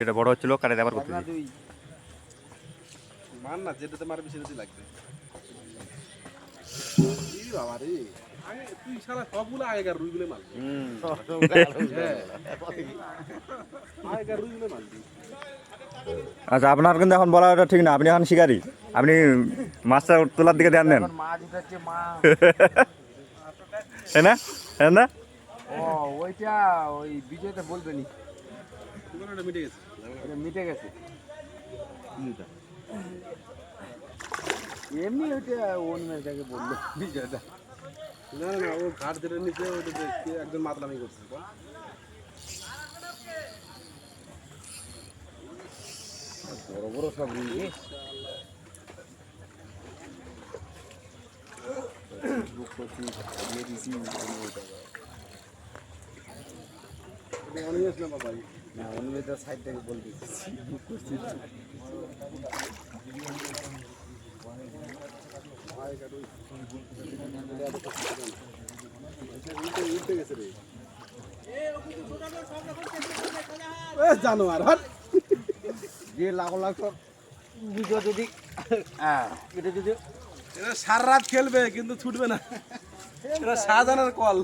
এটা বড় হচ্ছিল কাটাতে আবার করতে মার না যেটাতে মারবি সেটাতে লাগবে। এই বাবা রে, তুই শালা সবগুলো আগেকার রুইগুলো মারবি। আগেকার রুইগুলো মারবি। আচ্ছা, আপনার কিন্তু এখন বলা ওটা ঠিক না, আপনি এখন শিকারি, আপনি মাছটা তোলার দিকে ধ্যান দেন, মাছ উঠাচ্ছে মাছ। তাই না? হ্যাঁ না? ও ওইটা ওই বিজয়তে বলবে নি, ওটা মিটে গেছে। এটা মিটে গেছে। এমনি ওইটা অন্য জায়গায় বললো বিজয়টা। না না না, ও ঘাট ধরে নিচে ওটা দেখতে একজন মাতলামি করছে। বল বড় বড় সব রুই অনেক আসলে বাবা না, অন্য সাইড থেকে বলতে উঠে গেছে রে। জানোয়ার হাট যে লাখ লাখ সব বিজয় যদি এটা যদি এরা সারা রাত খেলবে কিন্তু ছুটবে না। এরা শাহজাহানের কল।